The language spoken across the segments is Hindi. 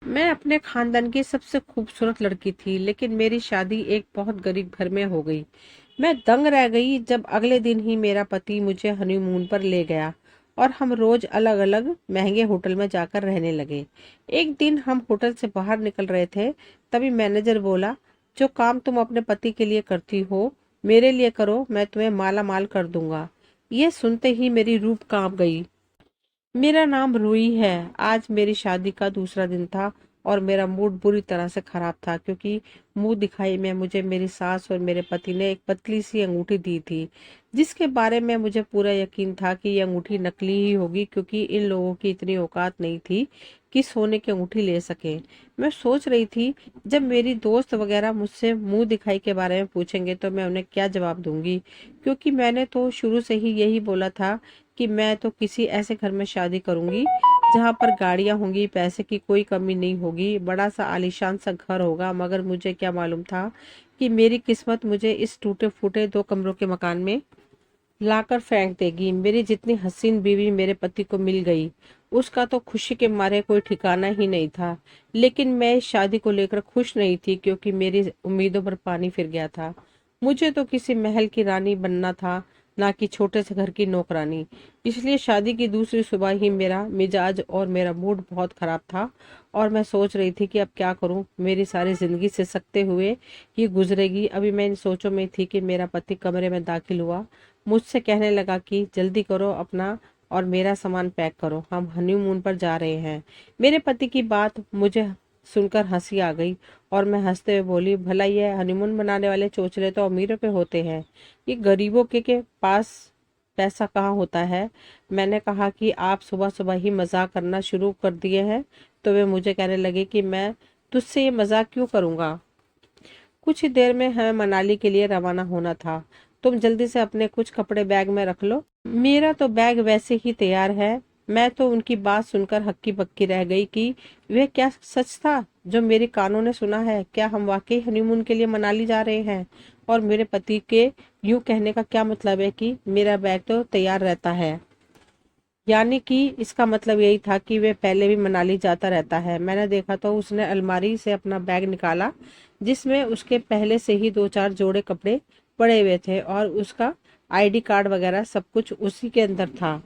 मैं अपने खानदान की सबसे खूबसूरत लड़की थी, लेकिन मेरी शादी एक बहुत गरीब घर में हो गई। मैं दंग रह गई जब अगले दिन ही मेरा पति मुझे हनीमून पर ले गया और हम रोज अलग अलग महंगे होटल में जाकर रहने लगे। एक दिन हम होटल से बाहर निकल रहे थे, तभी मैनेजर बोला, जो काम तुम अपने पति के लिए करती हो मेरे लिए करो, मैं तुम्हें माला माल कर दूंगा। ये सुनते ही मेरी रूह कांप गई। मेरा नाम रूही है। आज मेरी शादी का दूसरा दिन था और मेरा मूड बुरी तरह से खराब था, क्योंकि मुंह दिखाई में मुझे मेरी सास और मेरे पति ने एक पतली सी अंगूठी दी थी, जिसके बारे में मुझे पूरा यकीन था कि ये अंगूठी नकली ही होगी, क्योंकि इन लोगों की इतनी औकात नहीं थी कि सोने की अंगूठी ले सके। मैं सोच रही थी, जब मेरी दोस्त वगैरह मुझसे मुंह दिखाई के बारे में पूछेंगे तो मैं उन्हें क्या जवाब दूंगी, क्योंकि मैंने तो शुरू से ही यही बोला था कि मैं तो किसी ऐसे घर में शादी करूंगी जहां पर गाड़ियां होंगी, पैसे की कोई कमी नहीं होगी, बड़ा सा आलीशान सा घर होगा। मगर मुझे क्या मालूम था कि मेरी किस्मत मुझे इस टूटे फूटे 2 कमरों के मकान में लाकर फेंक देगी। मेरी जितनी हसीन बीवी मेरे पति को मिल गई, उसका तो खुशी के मारे कोई ठिकाना ही नहीं था। लेकिन मैं इस शादी को लेकर खुश नहीं थी, क्योंकि मेरी उम्मीदों पर पानी फिर गया था। मुझे तो किसी महल की रानी बनना था, ना कि छोटे से घर की नौकरानी। इसलिए शादी की दूसरी सुबह ही मेरा मिजाज और मेरा मूड बहुत खराब था और मैं सोच रही थी कि अब क्या करूं। मेरी सारी जिंदगी से सकते हुए ही गुजरेगी। अभी मैं इन सोचों में थी कि मेरा पति कमरे में दाखिल हुआ। मुझसे कहने लगा कि जल्दी करो अपना और मेरा सामान पैक करो, हम हनीमून पर जा रहे हैं। मेरे पति की बात मुझे सुनकर हंसी आ गई और मैं हंसते हुए बोली, भला ये हनीमून बनाने वाले चोचले तो अमीरों के होते हैं, ये गरीबों के पास पैसा कहाँ होता है। मैंने कहा कि आप सुबह सुबह ही मजाक करना शुरू कर दिए हैं। तो वे मुझे कहने लगे कि मैं तुझसे ये मजाक क्यों करूंगा। कुछ ही देर में हमें मनाली के लिए रवाना होना था। तुम जल्दी से अपने कुछ कपड़े बैग में रख लो। मेरा तो बैग वैसे ही तैयार है। मैं तो उनकी बात सुनकर हक्की बक्की रह गई कि वह क्या सच था जो मेरे कानों ने सुना है। क्या हम वाकई हनीमून के लिए मनाली जा रहे हैं? और मेरे पति के यूं कहने का क्या मतलब है कि मेरा बैग तो तैयार रहता है? यानी कि इसका मतलब यही था कि वे पहले भी मनाली जाता रहता है। मैंने देखा तो उसने अलमारी से अपना बैग निकाला, जिसमें उसके पहले से ही 2-4 जोड़े कपड़े पड़े हुए थे और उसका आईडी कार्ड वगैरह सब कुछ उसी के अंदर था।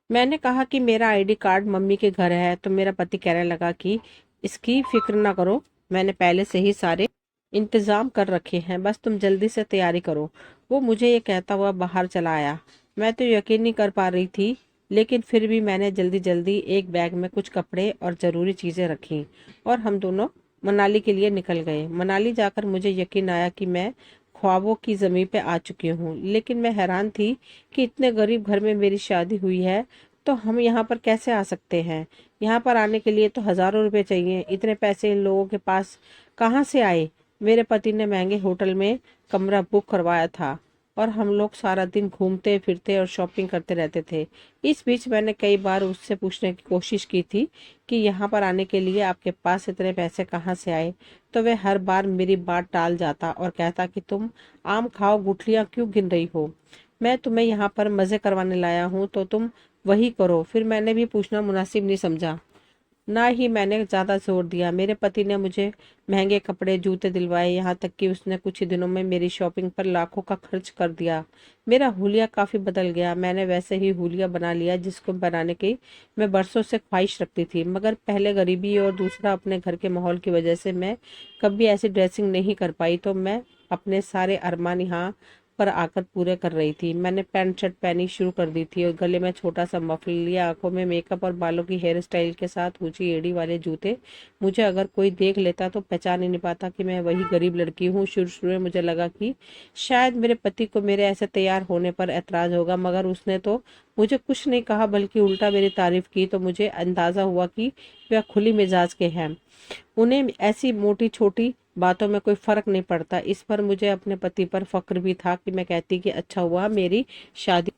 मैंने कहा कि मेरा आईडी कार्ड मम्मी के घर है, तो मेरा पति कहने लगा कि इसकी फिक्र ना करो, मैंने पहले से ही सारे इंतजाम कर रखे हैं, बस तुम जल्दी से तैयारी करो। वो मुझे ये कहता हुआ बाहर चला आया। मैं तो यकीन नहीं कर पा रही थी, लेकिन फिर भी मैंने जल्दी जल्दी एक बैग में कुछ कपड़े और ज़रूरी चीज़ें रखी और हम दोनों मनाली के लिए निकल गए। मनाली जाकर मुझे यकीन आया कि मैं ख्वाबों की ज़मीं पे आ चुकी हूँ। लेकिन मैं हैरान थी कि इतने गरीब घर में मेरी शादी हुई है, तो हम यहाँ पर कैसे आ सकते हैं? यहाँ पर आने के लिए तो हज़ारों रुपए चाहिए। इतने पैसे इन लोगों के पास कहाँ से आए? मेरे पति ने महंगे होटल में कमरा बुक करवाया था और हम लोग सारा दिन घूमते फिरते और शॉपिंग करते रहते थे। इस बीच मैंने कई बार उससे पूछने की कोशिश की थी कि यहाँ पर आने के लिए आपके पास इतने पैसे कहाँ से आए, तो वह हर बार मेरी बात टाल जाता और कहता कि तुम आम खाओ गुठलियाँ क्यों गिन रही हो, मैं तुम्हें यहाँ पर मज़े करवाने लाया हूँ तो तुम वही करो। फिर मैंने भी पूछना मुनासिब नहीं समझा, ना ही मैंने ज़्यादा जोर दिया। मेरे पति ने मुझे महंगे कपड़े जूते दिलवाए, यहाँ तक कि उसने कुछ ही दिनों में मेरी शॉपिंग पर लाखों का खर्च कर दिया। मेरा हुलिया काफ़ी बदल गया। मैंने वैसे ही हुलिया बना लिया जिसको बनाने की मैं बरसों से ख्वाहिश रखती थी, मगर पहले गरीबी और दूसरा अपने घर के माहौल की वजह से मैं कभी ऐसी ड्रेसिंग नहीं कर पाई। तो मैं अपने सारे अरमान यहाँ पर आकर पूरे कर रही थी। मैंने पैंट शर्ट पहनी शुरू कर दी थी और गले में छोटा सा मफलर लिया, आंखों में मेकअप और बालों की हेयर स्टाइल के साथ ऊंची एड़ी वाले जूते। मुझे अगर कोई देख लेता तो पहचान ही नहीं पाता कि मैं वही गरीब लड़की हूँ। शुरू शुरू में मुझे लगा कि शायद मेरे पति को मेरे ऐसे तैयार होने पर ऐतराज होगा, मगर उसने तो मुझे कुछ नहीं कहा बल्कि उल्टा मेरी तारीफ की। तो मुझे अंदाजा हुआ कि वह खुली मिजाज के हैं, उन्हें ऐसी मोटी छोटी बातों में कोई फर्क नहीं पड़ता। इस पर मुझे अपने पति पर फक्र भी था कि मैं कहती कि अच्छा हुआ मेरी शादी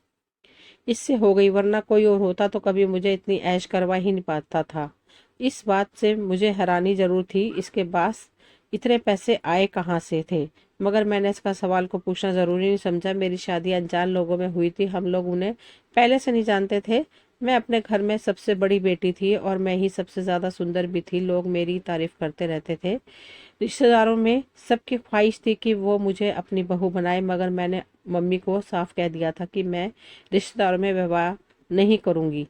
इससे हो गई, वरना कोई और होता तो कभी मुझे इतनी ऐश करवा ही नहीं पाता था। इस बात से मुझे हैरानी जरूर थी, इसके पास इतने पैसे आए कहाँ से थे, मगर मैंने इसका सवाल को पूछना जरूरी नहीं समझा। मेरी शादी अनजान लोगों में हुई थी, हम लोग उन्हें पहले से नहीं जानते थे। मैं अपने घर में सबसे बड़ी बेटी थी और मैं ही सबसे ज़्यादा सुंदर भी थी। लोग मेरी तारीफ करते रहते थे। रिश्तेदारों में सबकी ख्वाहिश थी कि वो मुझे अपनी बहू बनाए, मगर मैंने मम्मी को साफ कह दिया था कि मैं रिश्तेदारों में विवाह नहीं करूंगी,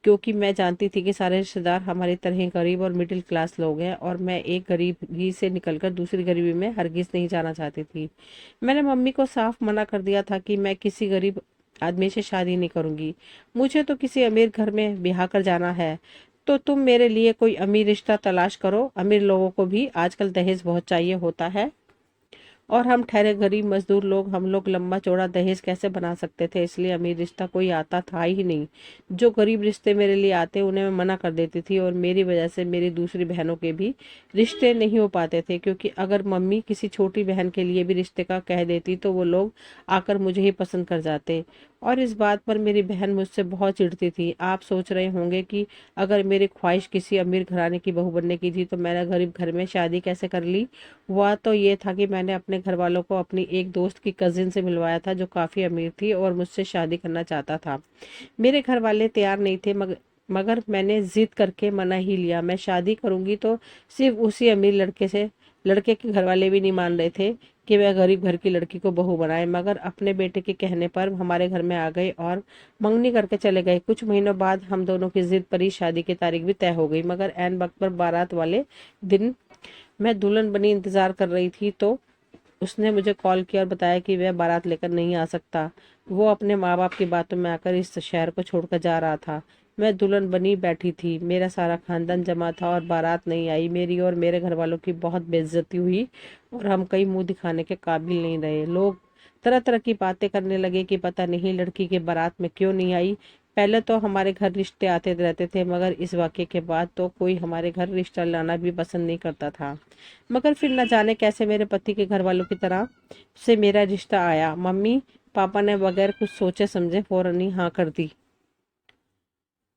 क्योंकि मैं जानती थी कि सारे रिश्तेदार हमारी तरह ही गरीब और मिडिल क्लास लोग हैं और मैं एक गरीबी से निकलकर दूसरी गरीबी में हरगिज नहीं जाना चाहती थी। मैंने मम्मी को साफ मना कर दिया था कि मैं किसी गरीब आदमी से शादी नहीं करूंगी। मुझे तो किसी अमीर घर में ब्याह कर जाना है, तो तुम मेरे लिए कोई अमीर रिश्ता तलाश करो। अमीर लोगों को भी आजकल दहेज बहुत चाहिए होता है और हम ठहरे गरीब मजदूर लोग, हम लोग लंबा चौड़ा दहेज कैसे बना सकते थे, इसलिए अमीर रिश्ता कोई आता था ही नहीं। जो गरीब रिश्ते मेरे लिए आते उन्हें मैं मना कर देती थी और मेरी वजह से मेरी दूसरी बहनों के भी रिश्ते नहीं हो पाते थे, क्योंकि अगर मम्मी किसी छोटी बहन के लिए भी रिश्ते का कह देती तो वो लोग आकर मुझे ही पसंद कर जाते। और इस बात पर मेरी बहन मुझसे बहुत चिढ़ती थी। आप सोच रहे होंगे कि अगर मेरी ख्वाहिश किसी अमीर घराने की बहू बनने की थी तो मैंने गरीब घर में शादी कैसे कर ली। हुआ तो ये था कि मैंने अपने घर वालों को अपनी एक दोस्त की कजिन से मिलवाया था जो काफ़ी अमीर थी और मुझसे शादी करना चाहता था। मेरे घर वाले तैयार नहीं थे, मगर मैंने जिद करके मना ही लिया। मैं शादी करूंगी तो सिर्फ उसी अमीर लड़के से। लड़के के घर वाले भी नहीं मान रहे थे कि वह गरीब घर की लड़की को बहू बनाए, मगर अपने बेटे के कहने पर हमारे घर में आ गए और मंगनी करके चले गए। कुछ महीनों बाद हम दोनों की जिद पर ही शादी की तारीख भी तय हो गई, मगर ऐन वक्त पर बारात वाले दिन मैं दुल्हन बनी इंतजार कर रही थी तो उसने मुझे कॉल किया और बताया कि वह बारात लेकर नहीं आ सकता। वो अपने माँ बाप की बातों में आकर इस शहर को छोड़कर जा रहा था। मैं दुल्हन बनी बैठी थी, मेरा सारा खानदान जमा था और बारात नहीं आई। मेरी और मेरे घर वालों की बहुत बेइज्जती हुई और हम कहीं मुंह दिखाने के काबिल नहीं रहे। लोग तरह तरह की बातें करने लगे कि पता नहीं लड़की के बारात में क्यों नहीं आई। पहले तो हमारे घर रिश्ते आते रहते थे, मगर इस वाक़ये के बाद तो कोई हमारे घर रिश्ता लाना भी पसंद नहीं करता था। मगर फिर न जाने कैसे मेरे पति के घर वालों की तरह से मेरा रिश्ता आया। मम्मी पापा ने बगैर कुछ सोचे समझे फौरन ही हाँ कर दी।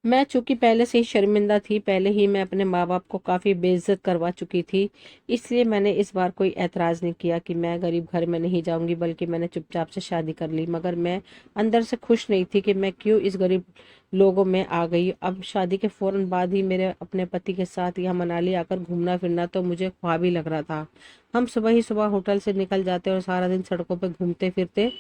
मैं चूंकि पहले से ही शर्मिंदा थी, पहले ही मैं अपने माँ बाप को काफ़ी बेइज्जत करवा चुकी थी, इसलिए मैंने इस बार कोई ऐतराज़ नहीं किया कि मैं गरीब घर में नहीं जाऊंगी, बल्कि मैंने चुपचाप से शादी कर ली। मगर मैं अंदर से खुश नहीं थी कि मैं क्यों इस गरीब लोगों में आ गई। अब शादी के फौरन बाद ही मेरे अपने पति के साथ यहाँ मनाली आकर घूमना फिरना तो मुझे ख्वाब ही लग रहा था। हम सुबह ही सुबह होटल से निकल जाते और सारा दिन सड़कों पर घूमते फिरते,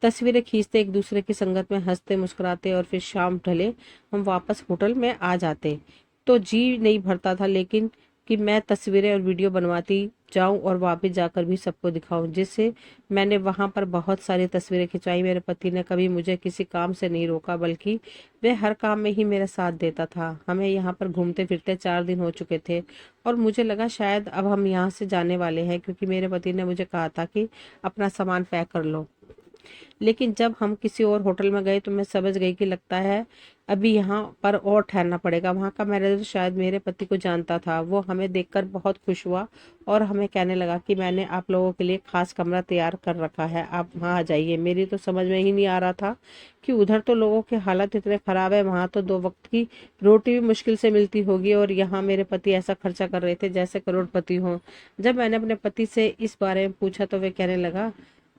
तस्वीरें खींचते, एक दूसरे की संगत में हंसते मुस्कुराते और फिर शाम ढले हम वापस होटल में आ जाते। तो जी नहीं भरता था लेकिन कि मैं तस्वीरें और वीडियो बनवाती जाऊं और वापस जाकर भी सबको दिखाऊं। जिससे मैंने वहां पर बहुत सारी तस्वीरें खिंचवाई। मेरे पति ने कभी मुझे किसी काम से नहीं रोका, बल्कि वह हर काम में ही मेरा साथ देता था। हमें यहाँ पर घूमते फिरते 4 दिन हो चुके थे और मुझे लगा शायद अब हम यहाँ से जाने वाले हैं, क्योंकि मेरे पति ने मुझे कहा था कि अपना सामान पैक कर लो। लेकिन जब हम किसी और होटल में गए तो मैं समझ गई कि लगता है अभी यहाँ पर और ठहरना पड़ेगा। वहाँ का मैनेजर शायद मेरे पति को जानता था। वो हमें देखकर बहुत खुश हुआ और हमें कहने लगा कि मैंने आप लोगों के लिए खास कमरा तैयार कर रखा है, आप वहाँ आ जाइए। मेरी तो समझ में ही नहीं आ रहा था कि उधर तो लोगों के हालत इतने ख़राब है, वहाँ तो 2 वक्त की रोटी भी मुश्किल से मिलती होगी और यहाँ मेरे पति ऐसा खर्चा कर रहे थे जैसे करोड़पति हों। जब मैंने अपने पति से इस बारे में पूछा तो वे कहने लगा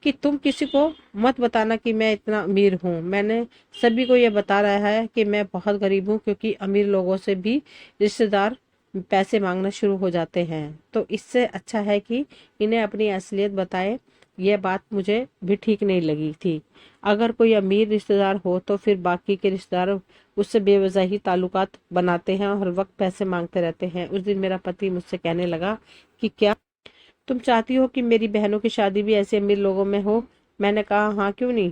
कि तुम किसी को मत बताना कि मैं इतना अमीर हूँ। मैंने सभी को ये बता रहा है कि मैं बहुत गरीब हूँ, क्योंकि अमीर लोगों से भी रिश्तेदार पैसे मांगना शुरू हो जाते हैं। तो इससे अच्छा है कि इन्हें अपनी असलियत बताए। यह बात मुझे भी ठीक नहीं लगी थी। अगर कोई अमीर रिश्तेदार हो तो फिर बाकी के रिश्तेदार उससे बेवजह ही ताल्लुकात बनाते हैं और हर वक्त पैसे मांगते रहते हैं। उस दिन मेरा पति मुझसे कहने लगा कि क्या तुम चाहती हो कि मेरी बहनों की शादी भी ऐसे अमीर लोगों में हो। मैंने कहा हाँ, क्यों नहीं।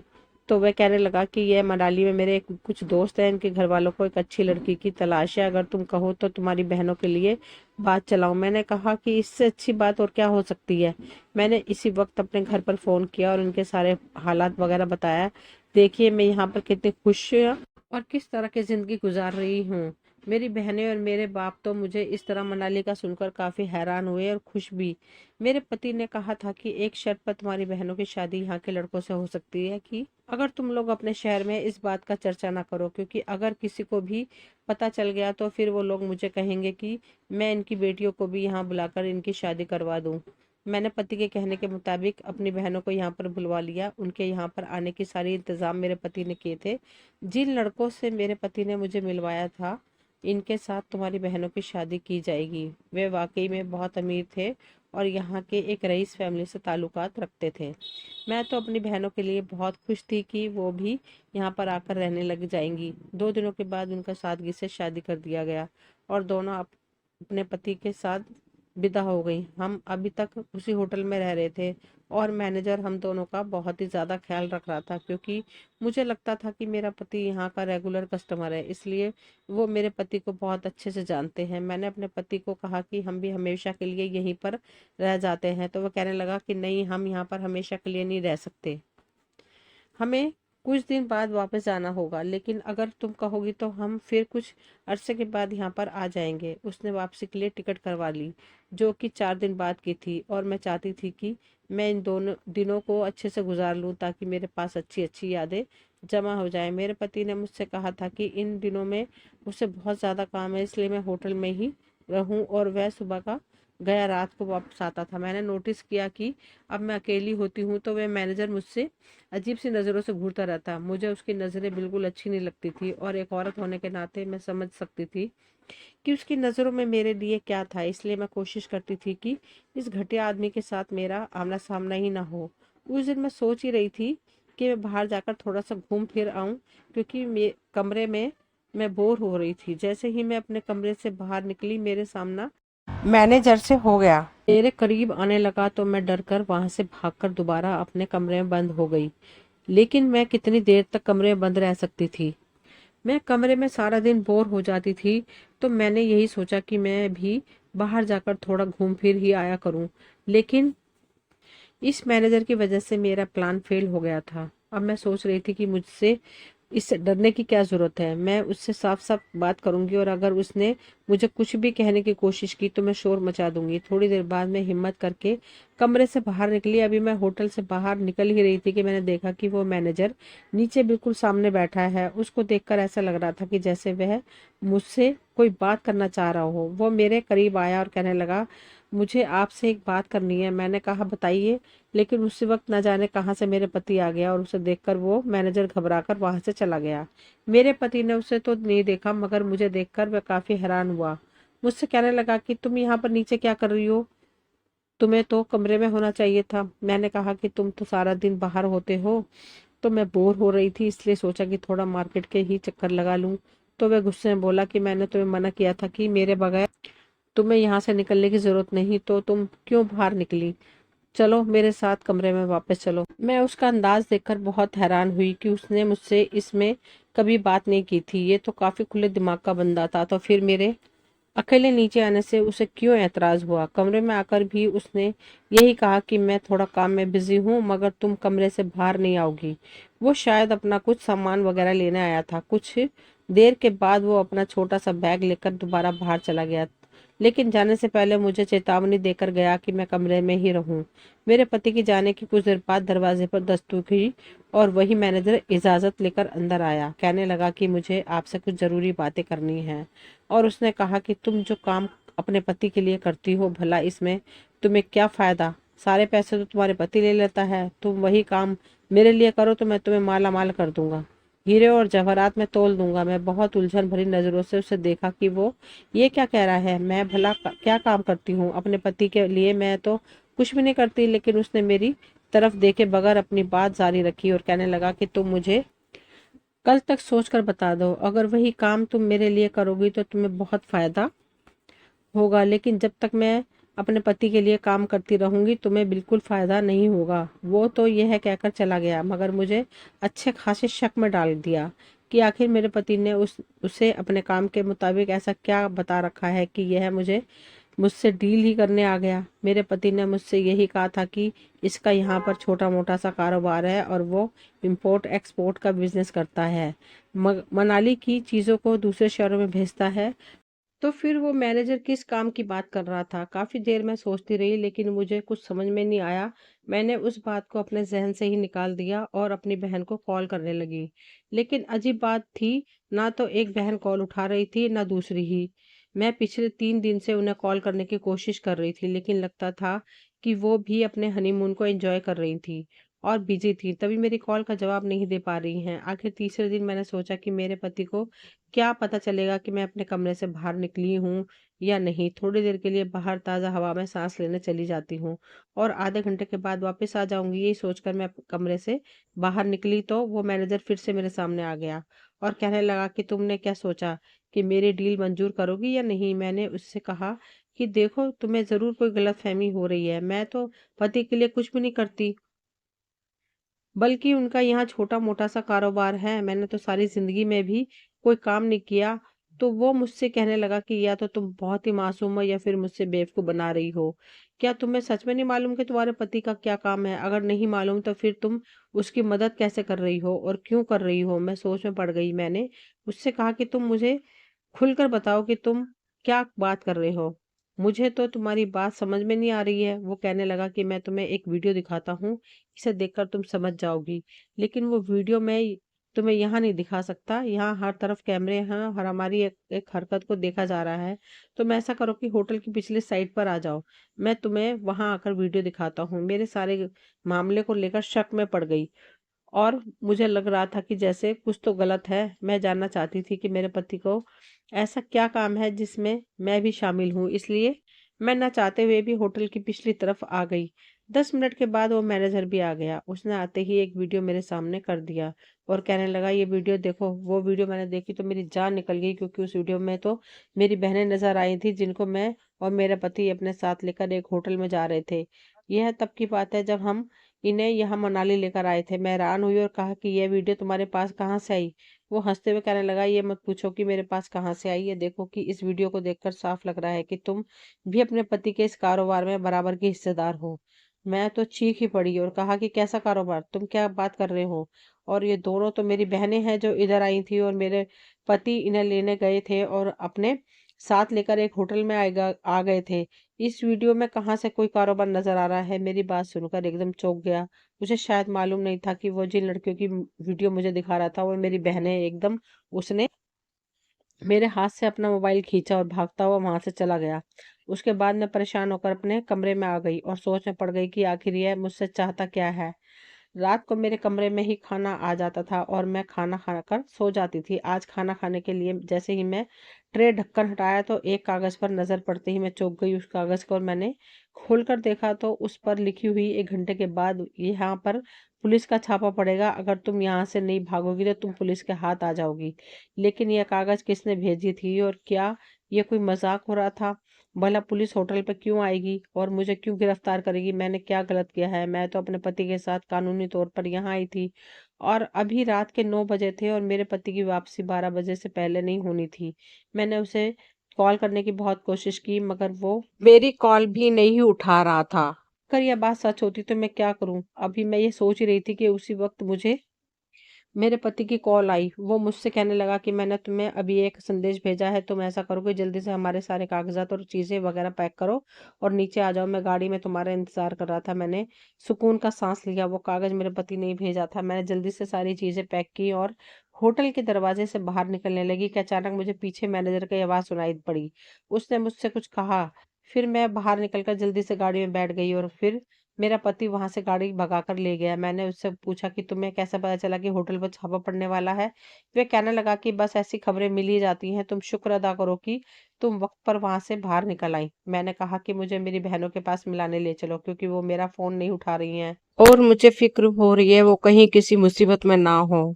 तो वह कहने लगा कि यह मनाली में मेरे कुछ दोस्त हैं, इनके घर वालों को एक अच्छी लड़की की तलाश है, अगर तुम कहो तो तुम्हारी बहनों के लिए बात चलाऊं। मैंने कहा कि इससे अच्छी बात और क्या हो सकती है। मैंने इसी वक्त अपने घर पर फोन किया और उनके सारे हालात वगैरह बताया। देखिए मैं यहाँ पर कितनी खुश और किस तरह की जिंदगी गुजार रही हूँ। मेरी बहनें और मेरे बाप तो मुझे इस तरह मनाली का सुनकर काफी हैरान हुए और खुश भी। मेरे पति ने कहा था कि एक शर्त पर तुम्हारी बहनों की शादी यहाँ के लड़कों से हो सकती है, कि अगर तुम लोग अपने शहर में इस बात का चर्चा ना करो, क्योंकि अगर किसी को भी पता चल गया तो फिर वो लोग मुझे कहेंगे कि मैं इनकी बेटियों को भी यहाँ बुलाकर इनकी शादी करवा दूं। मैंने पति के कहने के मुताबिक अपनी बहनों को यहाँ पर बुलवा लिया। उनके यहाँ पर आने की सारी इंतजाम मेरे पति ने किए थे। जिन लड़कों से मेरे पति ने मुझे मिलवाया था, इनके साथ तुम्हारी बहनों की शादी की जाएगी। वे वाकई में बहुत अमीर थे और यहाँ के एक रईस फैमिली से ताल्लुकात रखते थे। मैं तो अपनी बहनों के लिए बहुत खुश थी कि वो भी यहाँ पर आकर रहने लग जाएंगी। 2 दिनों के बाद उनका सादगी से शादी कर दिया गया और दोनों अपने पति के साथ विदा हो गई। हम अभी तक उसी होटल में रह रहे थे और मैनेजर हम दोनों का बहुत ही ज़्यादा ख्याल रख रहा था, क्योंकि मुझे लगता था कि मेरा पति यहाँ का रेगुलर कस्टमर है, इसलिए वो मेरे पति को बहुत अच्छे से जानते हैं। मैंने अपने पति को कहा कि हम भी हमेशा के लिए यहीं पर रह जाते हैं, तो वो कहने लगा कि नहीं, हम यहाँ पर हमेशा के लिए नहीं रह सकते, हमें कुछ दिन बाद वापस जाना होगा, लेकिन अगर तुम कहोगी तो हम फिर कुछ अरसे के बाद यहाँ पर आ जाएंगे। उसने वापसी के लिए टिकट करवा ली, जो कि 4 दिन बाद की थी, और मैं चाहती थी कि मैं इन दोनों दिनों को अच्छे से गुजार लूँ ताकि मेरे पास अच्छी अच्छी यादें जमा हो जाए। मेरे पति ने मुझसे कहा था कि इन दिनों में मुझसे बहुत ज़्यादा काम है, इसलिए मैं होटल में ही रहूं, और वह सुबह का गया रात को वापस आता था। मैंने नोटिस किया कि अब मैं अकेली होती हूँ तो वह मैनेजर मुझसे अजीब सी नज़रों से घूरता रहता। मुझे उसकी नज़रें बिल्कुल अच्छी नहीं लगती थी, और एक औरत होने के नाते मैं समझ सकती थी कि उसकी नज़रों में मेरे लिए क्या था। इसलिए मैं कोशिश करती थी कि इस घटिया आदमी के साथ मेरा आमना सामना ही ना हो। उस दिन मैं सोच ही रही थी कि मैं बाहर जाकर थोड़ा सा घूम फिर आऊं, क्योंकि कमरे में मैं बोर हो रही थी। जैसे ही मैं अपने कमरे से बाहर निकली, मेरे सामना मैनेजर से हो गया। मेरे करीब आने लगा तो मैं डर कर वहां से भागकर दोबारा अपने कमरे में बंद हो गई। लेकिन मैं कितनी देर तक कमरे में बंद रह सकती थी? मैं कमरे में सारा दिन बोर हो जाती थी, तो मैंने यही सोचा कि मैं भी बाहर जाकर थोड़ा घूम फिर ही आया करूं। लेकिन इस मैनेजर की वजह से मेरा प्लान फेल हो गया था। अब मैं सोच रही थी कि मुझसे इससे डरने की क्या ज़रूरत है। मैं उससे साफ साफ बात करूंगी, और अगर उसने मुझे कुछ भी कहने की कोशिश की तो मैं शोर मचा दूंगी। थोड़ी देर बाद मैं हिम्मत करके कमरे से बाहर निकली। अभी मैं होटल से बाहर निकल ही रही थी कि मैंने देखा कि वो मैनेजर नीचे बिल्कुल सामने बैठा है। उसको देखकर ऐसा लग रहा था कि जैसे वह मुझसे कोई बात करना चाह रहा हो। वो मेरे करीब आया और कहने लगा, मुझे आपसे एक बात करनी है। मैंने कहा, बताइए। लेकिन उसी वक्त न जाने कहां से मेरे पति आ गया, और उसे देखकर वो मैनेजर घबराकर वहां से चला गया। मेरे पति ने उसे तो नहीं देखा, मगर मुझे देखकर वह काफी हैरान हुआ। मुझसे कहने लगा कि तुम यहाँ पर नीचे क्या कर रही हो? तुम्हें तो कमरे में होना चाहिए था। मैंने कहा कि तुम तो सारा दिन बाहर होते हो, तो मैं बोर हो रही थी, इसलिए सोचा कि थोड़ा मार्केट के ही चक्कर लगा लूं। तो वह गुस्से में बोला कि मैंने तुम्हें मना किया था कि मेरे बगैर तुम्हें यहाँ से निकलने की जरूरत नहीं, तो तुम क्यों बाहर निकली? चलो मेरे साथ कमरे में वापस चलो। मैं उसका अंदाज देखकर बहुत हैरान हुई कि उसने मुझसे इसमें कभी बात नहीं की थी। ये तो काफी खुले दिमाग का बंदा था, तो फिर मेरे अकेले नीचे आने से उसे क्यों ऐतराज हुआ? कमरे में आकर भी उसने यही कहा कि मैं थोड़ा काम में बिजी हूँ, मगर तुम कमरे से बाहर नहीं आओगी। वो शायद अपना कुछ सामान वगैरह लेने आया था। कुछ देर के बाद वो अपना छोटा सा बैग लेकर दोबारा बाहर चला गया, लेकिन जाने से पहले मुझे चेतावनी देकर गया कि मैं कमरे में ही रहूं। मेरे पति की जाने की कुछ देर बाद दरवाजे पर दस्तक हुई, और वही मैनेजर इजाजत लेकर अंदर आया। कहने लगा कि मुझे आपसे कुछ जरूरी बातें करनी है, और उसने कहा कि तुम जो काम अपने पति के लिए करती हो, भला इसमें तुम्हें क्या फायदा? सारे पैसे तो तुम्हारे पति ले लेता है, तुम वही काम मेरे लिए करो तो मैं तुम्हें माला माल कर दूंगा, हीरे और जवाहरात में तोल दूंगा। मैं बहुत उलझन भरी नजरों से उसे देखा कि वो ये क्या कह रहा है। मैं भला क्या काम करती हूँ अपने पति के लिए? मैं तो कुछ भी नहीं करती। लेकिन उसने मेरी तरफ देखे बगैर अपनी बात जारी रखी और कहने लगा कि तुम मुझे कल तक सोच कर बता दो। अगर वही काम तुम मेरे लिए करोगी तो तुम्हें बहुत फायदा होगा, लेकिन जब तक मैं अपने पति के लिए काम करती रहूंगी तुम्हें बिल्कुल फायदा नहीं होगा। वो तो यह कहकर चला गया, मगर मुझे अच्छे खासे शक में डाल दिया कि आखिर मेरे पति ने उसे अपने काम के मुताबिक ऐसा क्या बता रखा है कि यह मुझसे डील ही करने आ गया। मेरे पति ने मुझसे यही कहा था कि इसका यहाँ पर छोटा मोटा सा कारोबार है, और वो इंपोर्ट एक्सपोर्ट का बिजनेस करता है, मनाली की चीज़ों को दूसरे शहरों में भेजता है। तो फिर वो मैनेजर किस काम की बात कर रहा था? काफी देर मैं सोचती रही, लेकिन मुझे कुछ समझ में नहीं आया। मैंने उस बात को अपने जहन से ही निकाल दिया और अपनी बहन को कॉल करने लगी। लेकिन अजीब बात थी, ना तो एक बहन कॉल उठा रही थी, ना दूसरी ही। मैं पिछले 3 दिन से उन्हें कॉल करने की कोशिश कर रही थी, लेकिन लगता था कि वो भी अपने हनीमून को एंजॉय कर रही थी और बिजी थी, तभी मेरी कॉल का जवाब नहीं दे पा रही हैं। आखिर तीसरे दिन मैंने सोचा कि मेरे पति को क्या पता चलेगा कि मैं अपने कमरे से बाहर निकली हूँ या नहीं। थोड़ी देर के लिए बाहर ताज़ा हवा में सांस लेने चली जाती हूँ और आधे घंटे के बाद वापस आ जाऊंगी। यही सोचकर मैं कमरे से बाहर निकली तो वो मैनेजर फिर से मेरे सामने आ गया और कहने लगा कि तुमने क्या सोचा कि मेरी डील मंजूर करोगी या नहीं। मैंने उससे कहा कि देखो, तुम्हें ज़रूर कोई गलतफहमी हो रही है। मैं तो पति के लिए कुछ भी नहीं करती, बल्कि उनका यहाँ छोटा-मोटा सा कारोबार है। मैंने तो सारी ज़िंदगी में भी कोई काम नहीं किया। तो वो मुझसे कहने लगा कि या तो तुम बहुत ही मासूम हो या फिर मुझसे बेवकूफ़ बना रही हो। क्या तुम्हें सच में नहीं मालूम कि तुम्हारे पति का क्या काम है? अगर नहीं मालूम तो फिर तुम उसकी मदद कैसे कर रही हो और क्यों कर रही हो? मैं सोच में पड़ गई। मैंने उससे कहा कि तुम मुझे खुलकर बताओ कि तुम क्या बात कर रहे हो? मुझे तो तुम्हारी बात समझ में नहीं आ रही है। वो कहने लगा कि मैं तुम्हें एक वीडियो दिखाता हूँ, इसे देखकर तुम समझ जाओगी। लेकिन वो वीडियो मैं तुम्हें यहाँ नहीं दिखा सकता। यहाँ हर तरफ कैमरे हैं और हमारी एक हरकत को देखा जा रहा है। तुम ऐसा करो कि होटल की पिछली साइड पर आ जाओ। मैं तुम्हें वहाँ आकर वीडियो दिखाता हूँ। मेरे सारे मामले को लेकर शक में पड़ गई और मुझे लग रहा था कि जैसे कुछ तो गलत है। मैं जानना चाहती थी कि मेरे पति को ऐसा क्या काम है जिसमें मैं भी शामिल हूँ। इसलिए मैं ना चाहते हुए भी होटल की पिछली तरफ आ गई। 10 मिनट के बाद वो मैनेजर भी आ गया। उसने आते ही एक वीडियो मेरे सामने कर दिया और कहने लगा, ये वीडियो देखो। वो वीडियो मैंने देखी तो मेरी जान निकल गई, क्योंकि उस वीडियो में तो मेरी बहनें नजर आई थी जिनको मैं और मेरा पति अपने साथ लेकर एक होटल में जा रहे थे। यह तब की बात है जब हम इन्हें यहाँ मनाली लेकर आए थे। मैं हैरान हुई और कहा कि यह वीडियो तुम्हारे पास कहाँ से आई? वो हंसते हुए कहने लगा, ये मत पूछो कि मेरे पास कहाँ से आई। ये देखो कि इस वीडियो को देखकर साफ लग रहा है कि तुम भी अपने पति के इस कारोबार में बराबर की हिस्सेदार हो। मैं तो चीख ही पड़ी और कहा कि कैसा कारोबार? तुम क्या बात कर रहे हो? और ये दोनों तो मेरी बहनें हैं जो इधर आई थी और मेरे पति इन्हें लेने गए थे और अपने साथ लेकर एक होटल में आ गए थे। इस वीडियो में कहाँ से कोई कारोबार नजर आ रहा है? मेरी बात सुनकर एकदम चौंक गया। मुझे शायद मालूम नहीं था कि वो जिन लड़कियों की वीडियो मुझे दिखा रहा था वो मेरी बहनें। एकदम उसने मेरे हाथ से अपना मोबाइल खींचा और भागता हुआ वहां से चला गया। उसके बाद मैं परेशान होकर अपने कमरे में आ गई और सोच में पड़ गई कि आखिर यह मुझसे चाहता क्या है। रात को मेरे कमरे में ही खाना आ जाता था और मैं खाना खाकर सो जाती थी। आज खाना खाने के लिए जैसे ही मैं ट्रे ढक्कन हटाया तो एक कागज़ पर नज़र पड़ते ही मैं चौंक गई। उस कागज़ को और मैंने खोलकर देखा तो उस पर लिखी हुई, 1 घंटे के बाद यहाँ पर पुलिस का छापा पड़ेगा। अगर तुम यहाँ से नहीं भागोगी तो तुम पुलिस के हाथ आ जाओगी। लेकिन यह कागज़ किसने भेजी थी और क्या ये कोई मजाक हो रहा था? भला पुलिस होटल पर क्यों आएगी और मुझे क्यों गिरफ्तार करेगी? मैंने क्या गलत किया है? मैं तो अपने पति के साथ कानूनी तौर पर यहाँ आई थी और अभी रात के 9 बजे थे और मेरे पति की वापसी 12 बजे से पहले नहीं होनी थी। मैंने उसे कॉल करने की बहुत कोशिश की मगर वो मेरी कॉल भी नहीं उठा रहा था। अगर यह बात सच होती तो मैं क्या करूं? अभी मैं ये सोच ही रही थी कि उसी वक्त मुझे मेरे पति की कॉल आई। वो मुझसे कहने लगा कि मैंने तुम्हें अभी एक संदेश भेजा है, तुम ऐसा करो कि जल्दी से हमारे सारे कागजात और चीज़ें वगैरह पैक करो और नीचे आ जाओ। मैं गाड़ी में तुम्हारा इंतजार कर रहा था। मैंने सुकून का सांस लिया। वो कागज मेरे पति ने ही भेजा था। मैंने जल्दी से सारी चीज़ें पैक की और होटल के दरवाजे से बाहर निकलने लगी कि अचानक मुझे पीछे मैनेजर की आवाज़ सुनाई पड़ी। उसने मुझसे कुछ कहा। फिर मैं बाहर निकलकर जल्दी से गाड़ी में बैठ गई और फिर मेरा पति वहां से गाड़ी भगाकर ले गया। मैंने उससे पूछा कि तुम्हें कैसे पता चला कि होटल पर छापा पड़ने वाला है? वे कहने लगा कि बस ऐसी खबरें मिल ही जाती हैं। तुम शुक्र अदा करो कि तुम वक्त पर वहां से बाहर निकल आई। मैंने कहा कि मुझे मेरी बहनों के पास मिलाने ले चलो, क्योंकि वो मेरा फोन नहीं उठा रही हैं और मुझे फिक्र हो रही है वो कहीं किसी मुसीबत में ना हो।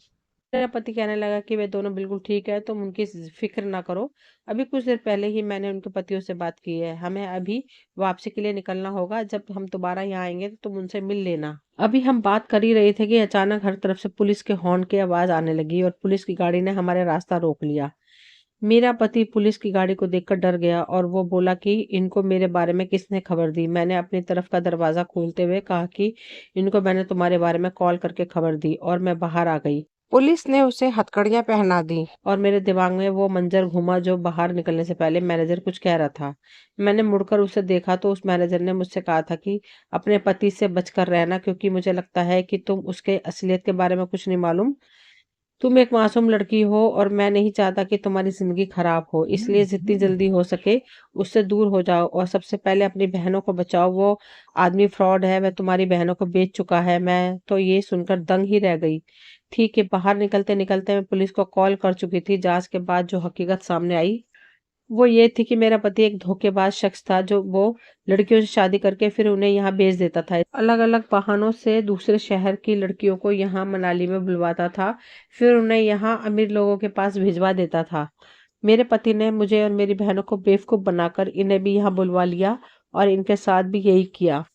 मेरा पति कहने लगा कि वे दोनों बिल्कुल ठीक है, तुम उनकी फिक्र ना करो। अभी कुछ देर पहले ही मैंने उनके पतियों से बात की है। हमें अभी वापसी के लिए निकलना होगा। जब हम दोबारा यहाँ आएंगे तो तुम उनसे मिल लेना। अभी हम बात कर ही रहे थे कि अचानक हर तरफ से पुलिस के हॉर्न की आवाज आने लगी और पुलिस की गाड़ी ने हमारे रास्ता रोक लिया। मेरा पति पुलिस की गाड़ी को देखकर डर गया और वो बोला कि इनको मेरे बारे में किसने खबर दी। मैंने अपनी तरफ का दरवाजा खोलते हुए कहा कि इनको मैंने तुम्हारे बारे में कॉल करके खबर दी और मैं बाहर आ गई। पुलिस ने उसे हथकड़ियां पहना दी और मेरे दिमाग में वो मंजर घूमा जो बाहर निकलने से पहले मैनेजर कुछ कह रहा था। मैंने मुड़कर उसे देखा तो उस मैनेजर ने मुझसे कहा था कि अपने पति से बचकर रहना, क्योंकि मुझे लगता है कि तुम उसके असलियत के बारे में कुछ नहीं मालूम। तुम एक मासूम लड़की हो और मैं नहीं चाहता कि तुम्हारी जिंदगी खराब हो, इसलिए जितनी जल्दी हो सके उससे दूर हो जाओ और सबसे पहले अपनी बहनों को बचाओ। वो आदमी फ्रॉड है, वह तुम्हारी बहनों को बेच चुका है। मैं तो ये सुनकर दंग ही रह गई। ठीक है, बाहर निकलते निकलते मैं पुलिस को कॉल कर चुकी थी। जांच के बाद जो हकीकत सामने आई वो ये थी कि मेरा पति एक धोखेबाज शख्स था, जो वो लड़कियों से शादी करके फिर उन्हें यहाँ भेज देता था। अलग अलग बहानों से दूसरे शहर की लड़कियों को यहाँ मनाली में बुलवाता था, फिर उन्हें यहाँ अमीर लोगों के पास भिजवा देता था। मेरे पति ने मुझे और मेरी बहनों को बेवकूफ बनाकर इन्हें भी यहाँ बुलवा लिया और इनके साथ भी यही किया।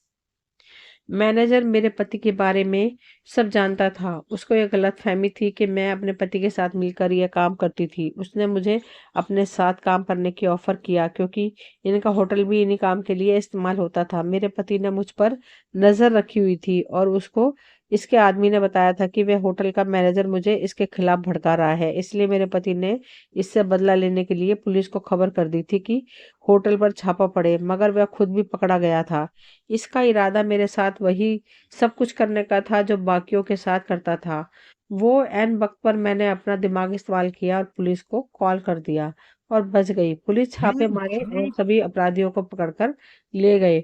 मैनेजर मेरे पति के बारे में सब जानता था। उसको ये गलतफहमी थी कि मैं अपने पति के साथ मिलकर यह काम करती थी। उसने मुझे अपने साथ काम करने की ऑफर किया, क्योंकि इनका होटल भी इन्हीं काम के लिए इस्तेमाल होता था। मेरे पति ने मुझ पर नजर रखी हुई थी और उसको इसके आदमी ने बताया था कि वह होटल का मैनेजर मुझे इसके खिलाफ भड़का रहा है। इसलिए मेरे पति ने इससे बदला लेने के लिए पुलिस को खबर कर दी थी कि होटल पर छापा पड़े, मगर वह खुद भी पकड़ा गया था। इसका इरादा मेरे साथ वही सब कुछ करने का था जो बाकियों के साथ करता था। वो ऐन वक्त पर मैंने अपना दिमाग इस्तेमाल किया और पुलिस को कॉल कर दिया और बच गई। पुलिस छापे मारे और सभी अपराधियों को पकड़कर ले गए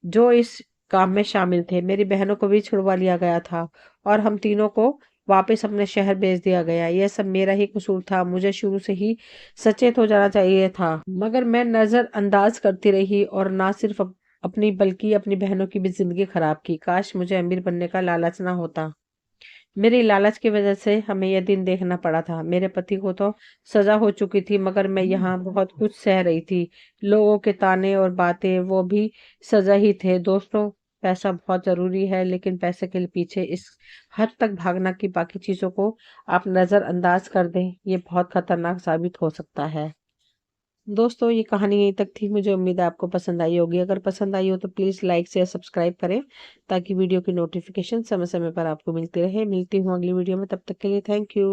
जो इस काम में शामिल थे। मेरी बहनों को भी छुड़वा लिया गया था और हम तीनों को वापस अपने शहर भेज दिया गया। यह सब मेरा ही कसूर था। मुझे शुरू से ही सचेत हो जाना चाहिए था, मगर मैं नजरअंदाज करती रही और ना सिर्फ अपनी बल्कि अपनी बहनों की भी जिंदगी खराब की। काश मुझे अमीर बनने का लालच ना होता। मेरी लालच की वजह से हमें यह दिन देखना पड़ा था। मेरे पति को तो सजा हो चुकी थी, मगर मैं यहाँ बहुत कुछ सह रही थी। लोगों के ताने और बातें, वो भी सजा ही थे। दोस्तों, पैसा बहुत जरूरी है, लेकिन पैसे के पीछे इस हद तक भागना कि बाकी चीजों को आप नजरअंदाज कर दें, ये बहुत खतरनाक साबित हो सकता है। दोस्तों, ये कहानी यहीं तक थी। मुझे उम्मीद है आपको पसंद आई होगी। अगर पसंद आई हो तो प्लीज़ लाइक शेयर सब्सक्राइब करें, ताकि वीडियो की नोटिफिकेशन समय समय पर आपको मिलती रहे। मिलती हूँ अगली वीडियो में, तब तक के लिए थैंक यू।